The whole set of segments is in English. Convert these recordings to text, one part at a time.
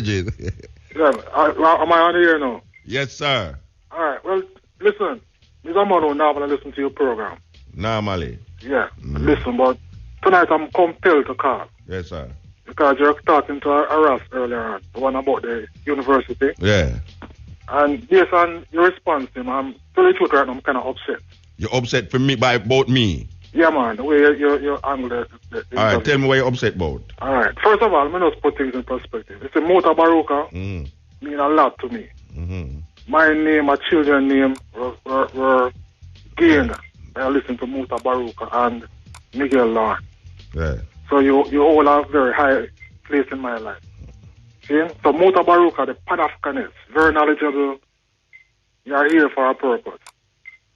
Bridget. Yeah, am I on the air now? Yes, sir. All right. Well, listen. There's a man who normally listen to your program. Normally. Yeah. Listen, but tonight I'm compelled to call. Yes, sir. Because you're talking to a Ras earlier on, the one about the university. Yeah. And based on your response to him, I'm telling you the truth right now, I'm kind of upset. You're upset for me about me? Yeah, man, the way you angle the all right, tell me what you're upset about. All right. First of all, let me just put things in perspective. It's a Mota Baruka mean a lot to me. Mm-hmm. My name, my children's name were gained by listening to Mota Baruka and Miguel Lorne. Yeah. So you hold a very high place in my life. See? So Mota Baruka, the Pan-Africanist, very knowledgeable. You are here for a purpose.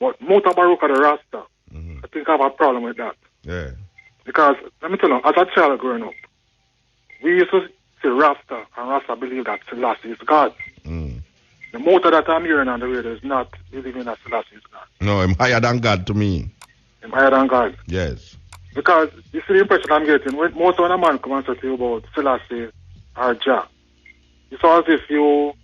But Mota Baruka, the Rasta, I think I have a problem with that. Yeah. Because, let me tell you, as a child growing up, we used to say Rasta, and Rasta believe that Selassie is God. The Mota that I'm hearing on the radio is not believing that Selassie is God. No, I'm higher than God to me. I'm higher than God? Yes. Because, you see the impression I'm getting, when most when a man comes and say to you about Selassie or Jah, it's as if you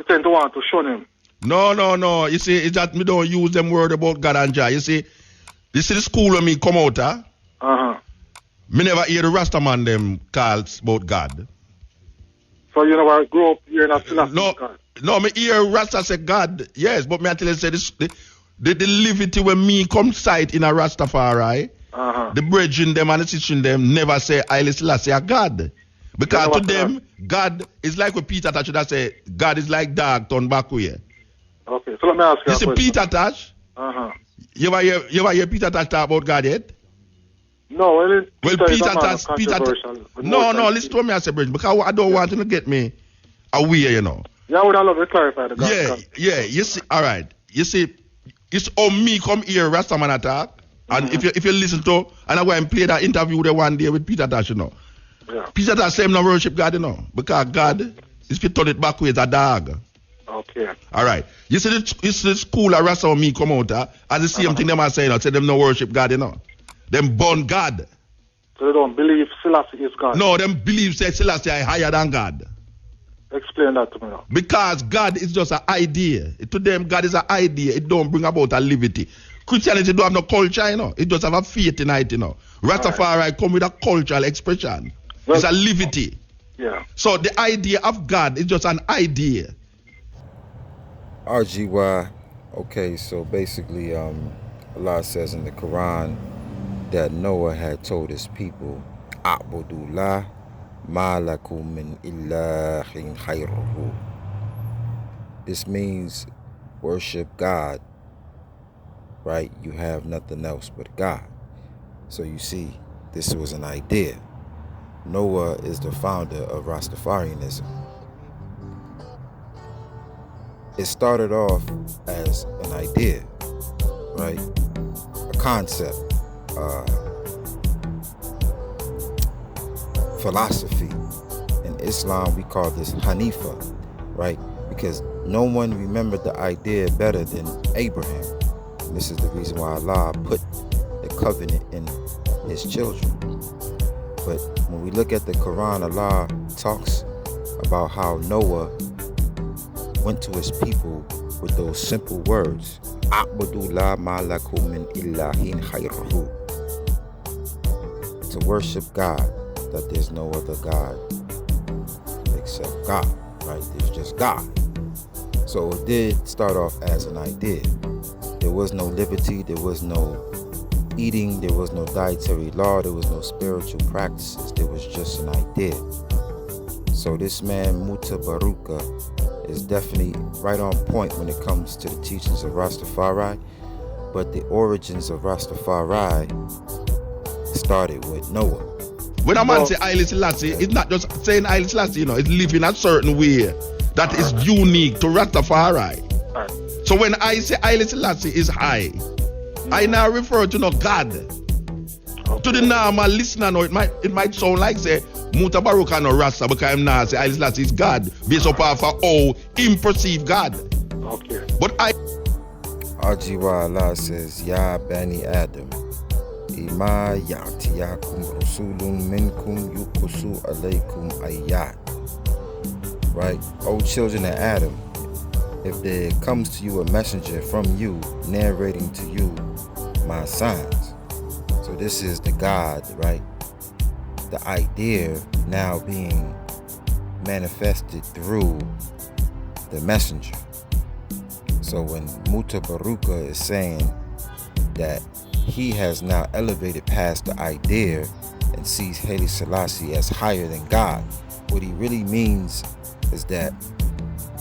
tend to want to shun him. No. You see, it's that me don't use them word about God and Jah. You see the school when me come out, me never hear the Rasta man them calls about God. So you never grew up hearing that Selassie God? No, me hear Rasta say God, yes, but me actually say this, the liberty when me come sight in a Rastafari, the brethren them and the sister them never say Haile Selassie a God. Because to them, God is like what Peter Tosh should have said, God is like dog turned back way. Okay, so let me ask you a question. Peter Tosh? You ever hear Peter Tosh talk about God yet? No, well, Peter Tosh, no, listen to me as a bridge, because I don't want you to get me away, you know. Yeah, I would love to clarify the God. Yeah, you see, all right. You see, it's on me come here, Rastaman attack, and if you listen to, and I go and play that interview there one day with Peter Tosh, you know. Yeah. Peter Tosh say him no worship God, you know, because God is to turn it back with a dog. Okay. All right. You see the school of Rasta me come out, and the same thing them are saying, say them no worship God, you know. Them born God. So they don't believe Selassie is God? No, them believe say Selassie is higher than God. Explain that to me now. Because God is just an idea. To them, God is an idea. It don't bring about a liberty. Christianity don't have no culture, you know. It just have a faith in it, you know. Rastafari come with a cultural expression. Well, it's a liberty. Yeah. So the idea of God is just an idea. RGY. Okay, so basically, Allah says in the Quran that Noah had told his people, A'budullah ma lakum min ilahin khayruhu. This means worship God, right? You have nothing else but God. So you see, this was an idea. Noah is the founder of Rastafarianism. It started off as an idea, right? A concept, philosophy. In Islam, we call this Hanifa, right? Because no one remembered the idea better than Abraham. And this is the reason why Allah put the covenant in his children. But when we look at the Quran, Allah talks about how Noah went to his people with those simple words, A'budullah ma lakum min ilahin khayruhu. To worship God, that there's no other God except God, right? There's just God. So it did start off as an idea. There was no liberty, there was no eating, there was no dietary law, there was no spiritual practices, there was just an idea. So this man, Muta Baruka, is definitely right on point when it comes to the teachings of Rastafari, but the origins of Rastafari started with Noah. When a man say Haile Selassie, it's not just saying Haile Selassie, you know, it's living a certain way that is unique to Rastafari. So when I say Haile Selassie is high, I now refer to no God. To the normal listener, no, it might sound like say Muta Baruka no Rasta, because I'm not say Haile Selassie is God, based upon how him perceive God. Okay. But RGY Allah says, Ya Bani Adam, Ima ya'tiyakum rasulun minkum yukusu alaykum ayat. right? O children of Adam, if there comes to you a messenger from you, narrating to you my signs. So this is the God, right? The idea now being manifested through the messenger. So when Mutabaruka is saying that he has now elevated past the idea and sees Haile Selassie as higher than God, what he really means is that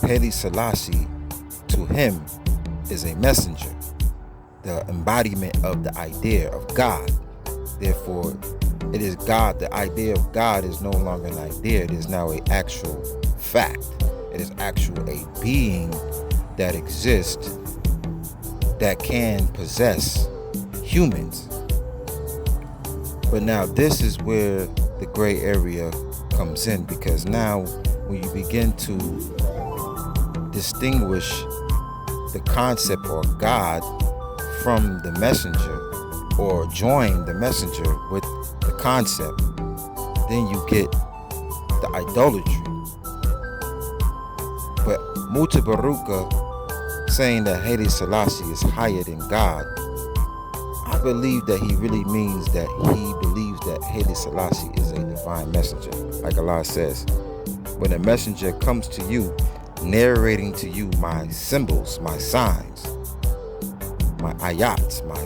Haile Selassie to him is a messenger, the embodiment of the idea of God. Therefore, it is God. The idea of God is no longer an idea. It is now an actual fact. It is actual a being that exists that can possess humans. But now this is where the gray area comes in, because now when you begin to distinguish the concept or God from the messenger, or join the messenger with the concept, then you get the idolatry. But Mutabaruka saying that Haile Selassie is higher than God, I believe that he really means that he believes that Haile Selassie is a divine messenger. Like Allah says, when a messenger comes to you, narrating to you my symbols, my signs, my ayats, my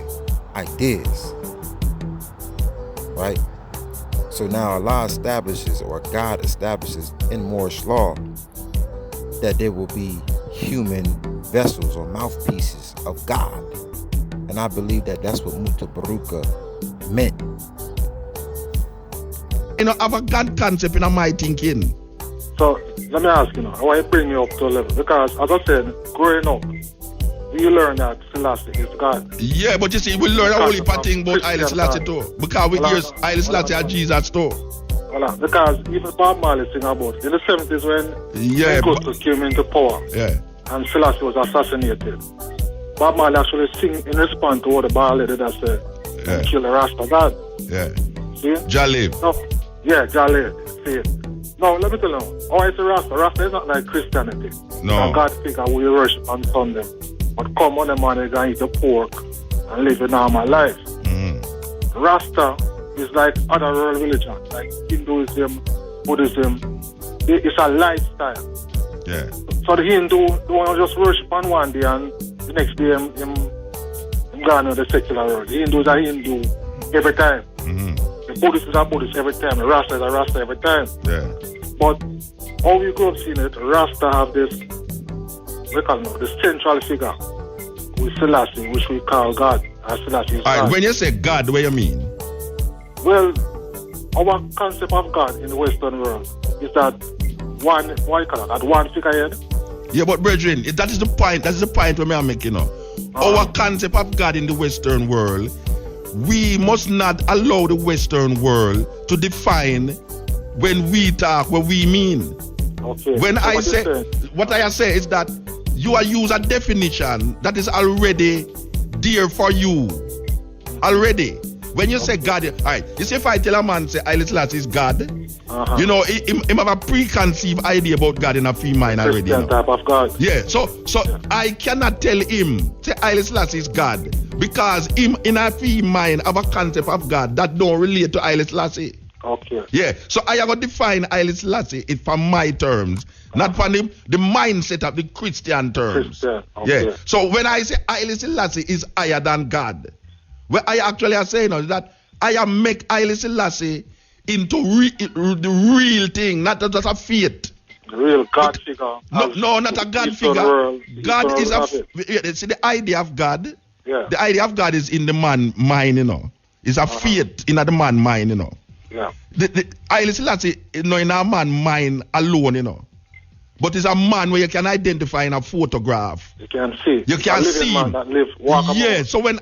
ideas, right? So now Allah establishes, or God establishes in Moorish law, that there will be human vessels or mouthpieces of God. And I believe that that's what Mutabaruka meant. You know, have a God concept in my thinking. So let me ask you now, why you bring me up to a level? Because as I said, growing up, we learn that Selassie is God. Yeah, but you see, we learn a whole heap of things about Haile Selassie too. Because we hear Haile Selassie and Jesus too. Voilà. Because even Bob Marley sing about it. In the 70s when Augustus came into power and Selassie was assassinated, Bob Marley actually sing in response to what the bar lady that said, kill the Rasta God. Yeah. See? Jalib. No. Yeah, Jalib. See? Now, let me tell you, how is a Rasta? Rasta is not like Christianity. No. A God figure we worship on Sunday. But come on the morning and eat the pork and live a normal life. Mm-hmm. Rasta is like other world religions, like Hinduism, Buddhism. It's a lifestyle. Yeah. So the Hindu don't want to just worship on one day and the next day him gone to the secular world. The Hindu is a Hindu every time. Mm-hmm. The Buddhist is a Buddhist every time. The Rasta is a Rasta every time. Yeah. But how we grew up seeing it, Rasta have this, we call it, the central figure with Selassie, which we call God. And Selassie is God. When you say God, what do you mean? Well, our concept of God in the Western world is that one, what you call it, that one figurehead. Yeah, but brethren, that is the point. That is the point we are making now. Our concept of God in the Western world, we must not allow the Western world to define when we talk what we mean. Okay. When I say, what I say is that you are use a definition that is already there for you. Already. When you say God, all right, you see if I tell a man, say, Haile Selassie is God, you know, he have a preconceived idea about God in a free mind already. Christian type of God. Yeah, so I cannot tell him, say Haile Selassie is God, because him in a free mind have a concept of God that don't relate to Haile Selassie. Okay. Yeah, so I have to define Haile Selassie it from my terms, not from the mindset of the Christian terms. Christian. Okay. Yeah, so when I say Haile Selassie is higher than God, what I actually are saying is that I am make Haile Selassie into the real thing, not just a faith. The real God figure. No, not a God figure. World, God is see the idea of God. Yeah. The idea of God is in the man mind, you know. It's a faith in the man mind, you know. Yeah. The Haile Selassie, you know, in a man mind alone, you know. But it's a man where you can identify in a photograph. You can see. You can see. Man that live, walk yeah. So when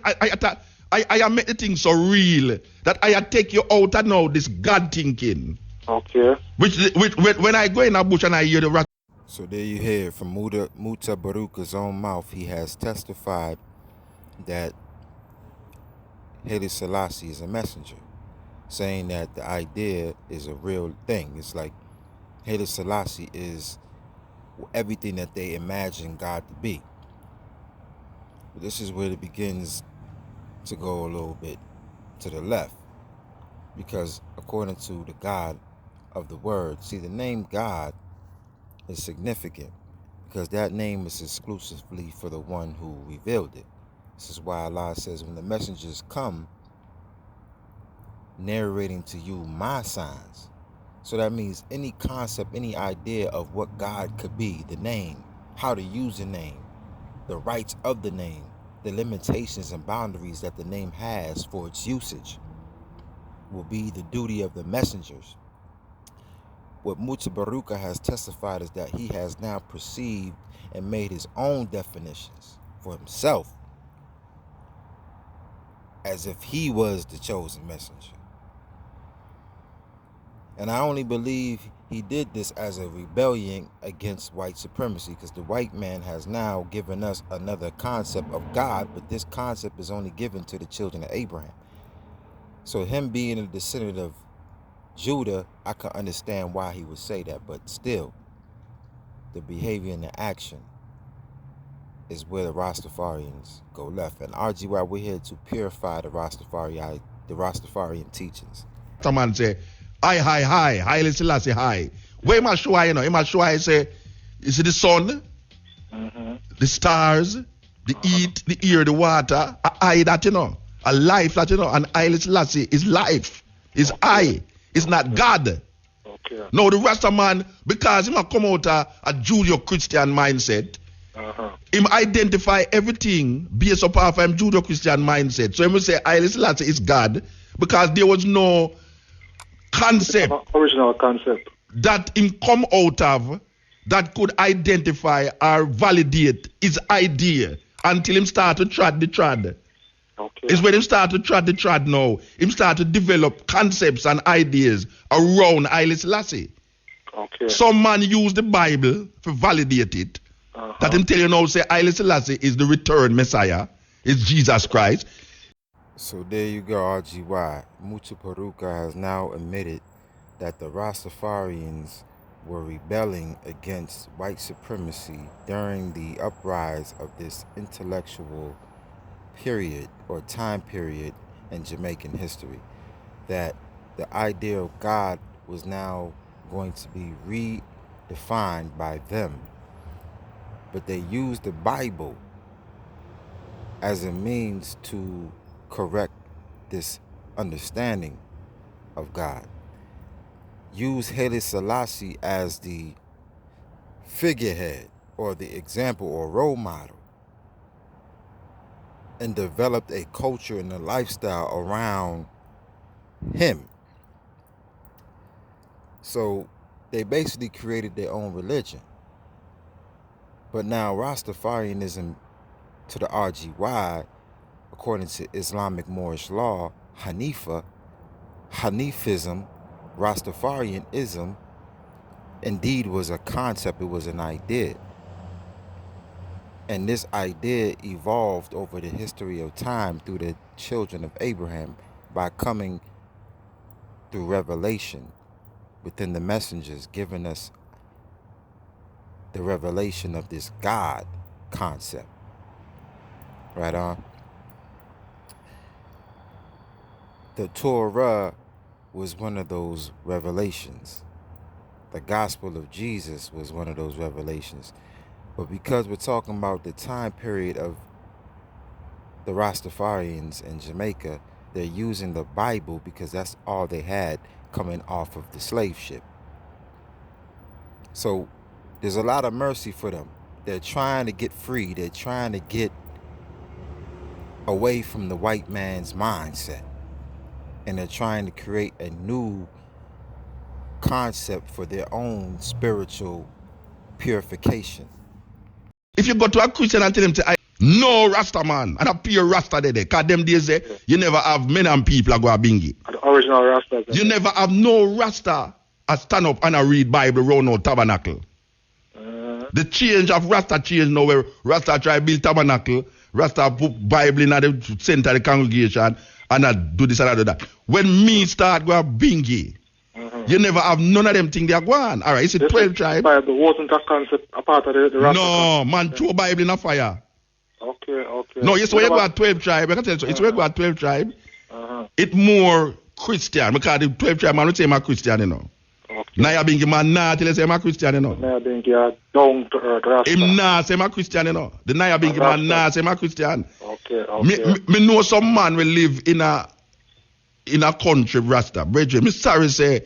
I make the thing so real that I take you out of now this God thinking. Okay. Which when I go in a bush and I hear the rat. So there you hear it from Mutabaruka's own mouth. He has testified that Haile Selassie is a messenger, saying that the idea is a real thing. It's like Haile Selassie is everything that they imagine God to be. But this is where it begins to go a little bit to the left, because according to the God of the Word, see, the name God is significant because that name is exclusively for the one who revealed it. This is why Allah says, when the messengers come narrating to you my signs. So that means any concept, any idea of what God could be, the name, how to use the name, the rights of the name, the limitations and boundaries that the name has for its usage, will be the duty of the messengers. What Mutabaruka has testified is that he has now perceived and made his own definitions for himself, as if he was the chosen messenger. And I only believe he did this as a rebellion against white supremacy, because the white man has now given us another concept of God, but this concept is only given to the children of Abraham. So him being a descendant of Judah, I can understand why he would say that, but still, the behavior and the action is where the Rastafarians go left. And RGY, we're here to purify the Rastafarian teachings. Some man say, Haile Selassie, high. Where must show you know? He must show I say, you see the sun, the stars, the heat, the air, the water, that you know, a life that you know, and Haile Selassie is life, is I, is not God. Okay. No, the Rasta man, because he must come out a Judeo-Christian mindset, him identify everything based upon him Judeo-Christian mindset. So he must say Haile Selassie is God, because there was no concept, original concept, that him come out of that could identify or validate his idea until him start to trod the trod. Okay. It's when him start to trod the trod now. Him start to develop concepts and ideas around Haile Selassie. Okay. Some man use the Bible to validate it. That him tell you now, say Haile Selassie is the return Messiah, is Jesus Christ. So there you go, RGY. Mutabaruka has now admitted that the Rastafarians were rebelling against white supremacy during the uprise of this intellectual period or time period in Jamaican history. That the idea of God was now going to be redefined by them. But they used the Bible as a means to correct this understanding of God. Use Haile Selassie as the figurehead or the example or role model, and developed a culture and a lifestyle around him. So they basically created their own religion. But now Rastafarianism, to the RGY, according to Islamic Moorish law, Hanafism, Rastafarianism, indeed was a concept, it was an idea. And this idea evolved over the history of time through the children of Abraham by coming through revelation within the messengers, giving us the revelation of this God concept. Right on. The Torah was one of those revelations. The gospel of Jesus was one of those revelations. But because we're talking about the time period of the Rastafarians in Jamaica, they're using the Bible because that's all they had coming off of the slave ship. So there's a lot of mercy for them. They're trying to get free. They're trying to get away from the white man's mindset. And they're trying to create a new concept for their own spiritual purification. If you go to a Christian and tell them, say, no Rasta man, and a pure Rasta there, because them days you never have men and people a go a bingy. The original Rasta. You never have no Rasta a stand up and a read Bible round no tabernacle. The change of Rasta change now, where Rasta try build tabernacle, Rasta put Bible in the center of the congregation, and I do this and I do that. When me start go a bingy, You never have none of them things they are going. All right, is it 12 tribes? Bible wasn't a concept a part of the Rasta No, concept. man, throw Bible in a fire. Okay. No, yes, when you go at 12 tribes, I can tell you, so it's when you go at 12 tribes, it's more Christian, because the 12 tribes, man, don't say I'm a Christian, you know. Okay. Now you bring him a nah till you say I'm a Christian, you know. Now being down to earth Rasta. Him nah say I'm a Christian, you know. The now you bring him a nah say I'm a Christian. Okay. Me know some man will live in a country, Rasta. Brethren, me sorry say,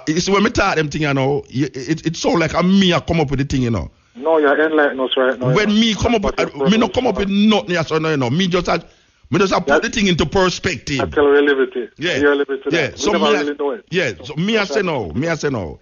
it's when me talk them thing, you know, it sound like me I come up with the thing, you know. No, you're enlightening us right now. When me come up, me not come up with nothing, yes or no, you know. Me just have put the thing into perspective. I tell relativity. Yeah. You're relativity. Yeah. So never really know it. Yeah. So me I say no.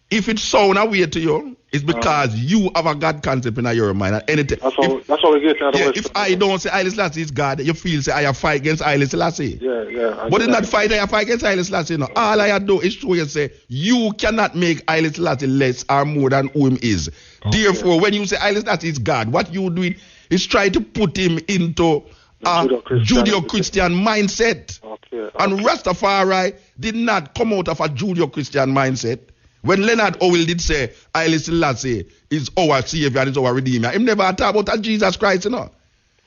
If it sound a way to you, it's because you have a God concept in your mind. And anything. That's how we get to the if I don't say Haile Selassie is God, you feel say I fight against Haile Selassie. Yeah. But in that fight, I fight against Haile Selassie. You know. All I do is show you say you cannot make Haile Selassie less or more than who him is. Okay. Therefore, when you say Haile Selassie is God, what you doing is try to put him into a Judeo-Christian mindset. Okay. And Rastafari did not come out of a Judeo-Christian mindset. When Leonard Howell did say Haile Selassie is our savior and is our redeemer, he never talk about a Jesus Christ, you know.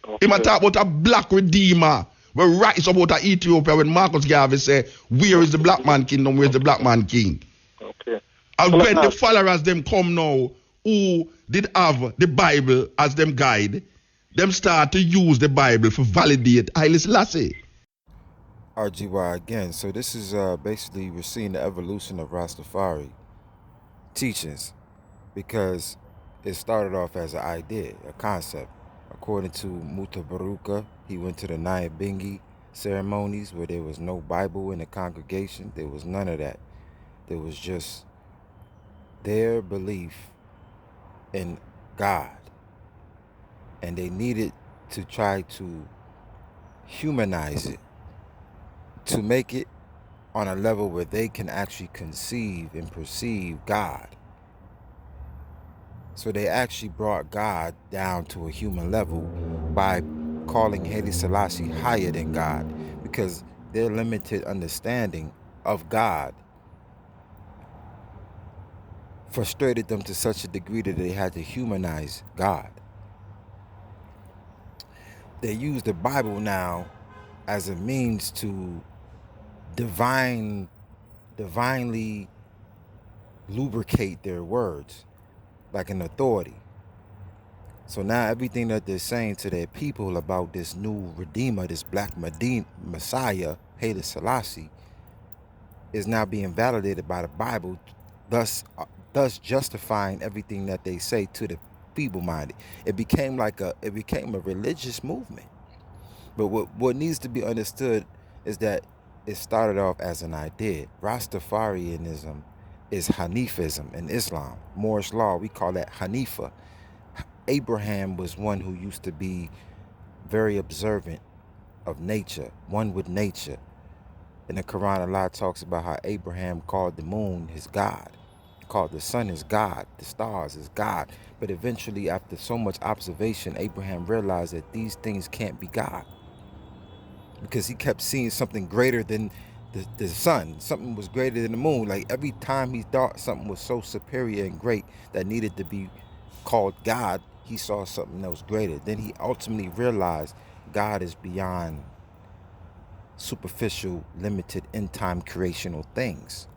Okay. He talk about a black redeemer. We write about a Ethiopia when Marcus Garvey say, where is the black man kingdom, where is the black man king? Okay. And when the followers them come now, who did have the Bible as them guide, them start to use the Bible for validate Haile Selassie. RGY again. So this is basically we're seeing the evolution of Rastafari teachings, because it started off as an idea, a concept. According to Mutabaruka, he went to the Nyabingi ceremonies where there was no Bible in the congregation. There was none of that. There was just their belief in God. And they needed to try to humanize it, to make it on a level where they can actually conceive and perceive God. So they actually brought God down to a human level by calling Haile Selassie higher than God, because their limited understanding of God frustrated them to such a degree that they had to humanize God. They use the Bible now as a means to divinely lubricate their words, like an authority. So now everything that they're saying to their people about this new Redeemer, this Black Messiah, Haile Selassie, is now being validated by the Bible, thus justifying everything that they say to the feeble-minded. It became a religious movement. But what needs to be understood is that it started off as an idea. Rastafarianism is Hanafism in Islam. Moorish law, we call that Hanifa. Abraham was one who used to be very observant of nature, one with nature. In the Quran, Allah talks about how Abraham called the moon his God, called the sun his God, the stars his God. But eventually, after so much observation, Abraham realized that these things can't be God, because he kept seeing something greater than the sun. Something was greater than the moon. Like every time he thought something was so superior and great that needed to be called God, he saw something that was greater. Then he ultimately realized God is beyond superficial, limited, end-time creational things.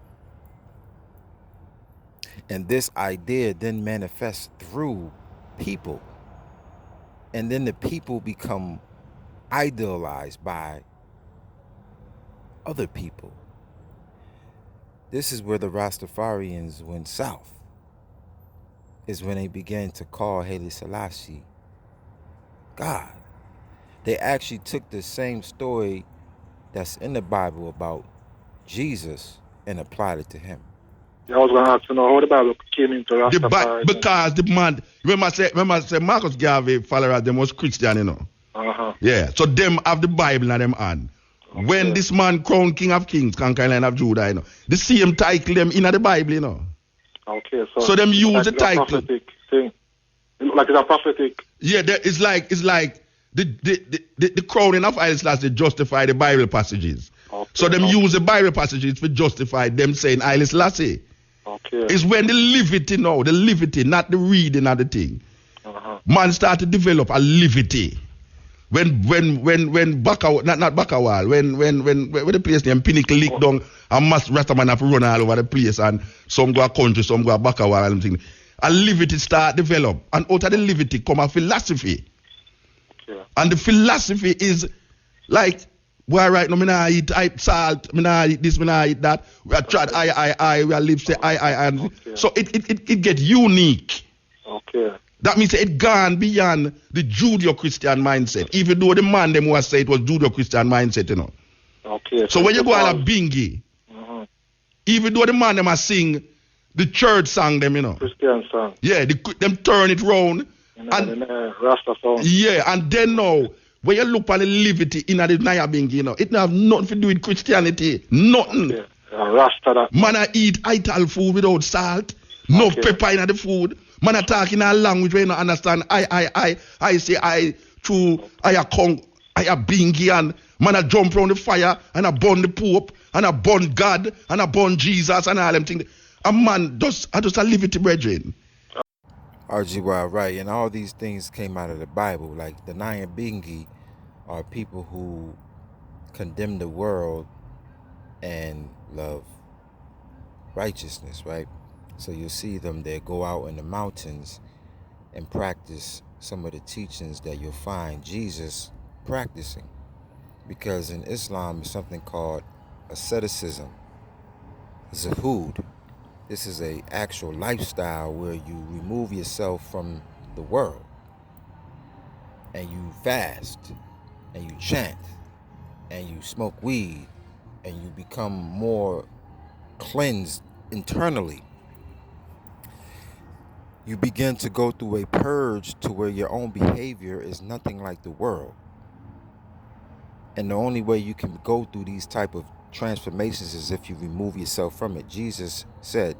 And this idea then manifests through people. And then the people become idolized by other people. This is where the Rastafarians went south, is when they began to call Haile Selassie God. They actually took the same story that's in the Bible about Jesus and applied it to him. I was going to ask how the Bible came into Rastafari. Because the man, remember I say Marcus Garvey followers, them was Christian, you know. Yeah, so them have the Bible in them hand. Okay. When this man crowned King of Kings, conquering Land of Judah, you know, the same title them in the Bible, you know. Okay, so them use like the title. Prophetic thing. It look like it's a prophetic. Yeah, it's like the crowning of Haile Selassie justify the Bible passages. Okay. So them use the Bible passages to justify them saying Haile Selassie. Okay. It's when the levity now, the levity, not the reading of the thing. Man start to develop a levity. When Bakawal, not Bakawal, when the place named Pinnacle leak down and mass Rastaman have to run all over the place and some go a country, some go a Bakawal and thing. A levity start develop. And out of the levity come a philosophy. Okay. And the philosophy is like, why right now, I eat salt, I eat this, I eat that. We are tried I, we are live say I. And okay. So it get unique. Okay. That means it gone beyond the Judeo-Christian mindset. Even though the man them was say it was Judeo-Christian mindset, you know. Okay. So when you go on a bingy, even though the man them are sing the church song them, you know. Christian song. Yeah, them turn it round. And Rasta song. Yeah, and then now, when you look at the liberty in the Naya bingy, you know, it have nothing to do with Christianity. Nothing. Okay. Rasta that. Man I eat ital food without salt. No pepper in the food. Man a talk in a language where you don't understand. I say I true, I a kong, I a bingy, and man a jump around the fire and a burn the Pope and a burn God and a burn Jesus and all them things. A man just a liberty brethren. RGY, right, and all these things came out of the Bible. Like the Nyabingi are people who condemn the world and love righteousness, right? So you'll see them, they go out in the mountains and practice some of the teachings that you'll find Jesus practicing. Because in Islam, there's something called asceticism, zuhud. This is a actual lifestyle where you remove yourself from the world and you fast and you chant and you smoke weed and you become more cleansed internally. You begin to go through a purge to where your own behavior is nothing like the world. And the only way you can go through these type of transformations is if you remove yourself from it. Jesus said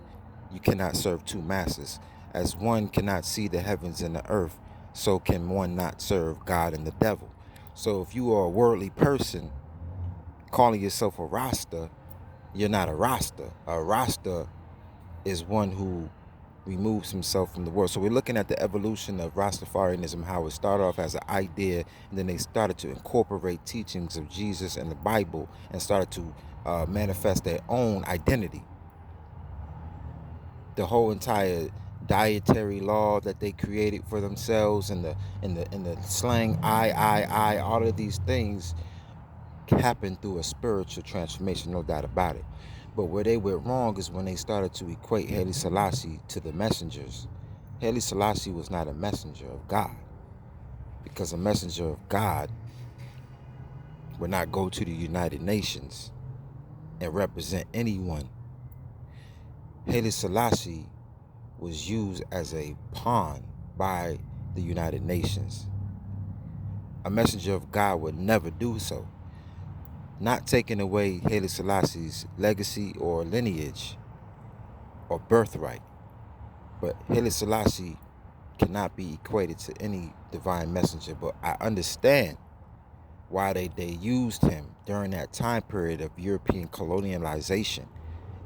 you cannot serve two masters. As one cannot see the heavens and the earth, so can one not serve God and the devil. So if you are a worldly person calling yourself a Rasta, you're not a Rasta. A Rasta is one who removes himself from the world. So we're looking at the evolution of Rastafarianism, how it started off as an idea, and then they started to incorporate teachings of Jesus and the Bible and started to manifest their own identity. The whole entire dietary law that they created for themselves and the slang I, all of these things happened through a spiritual transformation, no doubt about it. But where they went wrong is when they started to equate Haile Selassie to the messengers. Haile Selassie was not a messenger of God, because a messenger of God would not go to the United Nations and represent anyone. Haile Selassie was used as a pawn by the United Nations. A messenger of God would never do so. Not taking away Haile Selassie's legacy or lineage or birthright, but Haile Selassie cannot be equated to any divine messenger. But I understand why they used him during that time period of European colonialization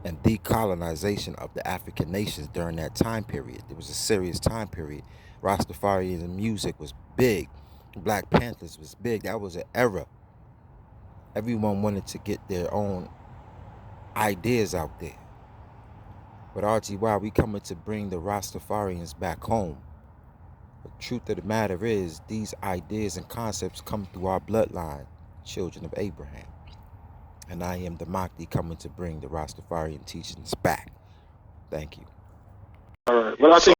and decolonization of the African nations during that time period. It was a serious time period. Rastafarian music was big. Black Panthers was big. That was an era. Everyone wanted to get their own ideas out there. But RGY, we coming to bring the Rastafarians back home. The truth of the matter is, these ideas and concepts come through our bloodline, children of Abraham. And I am the Mahdi coming to bring the Rastafarian teachings back. Thank you. All right. Well, I think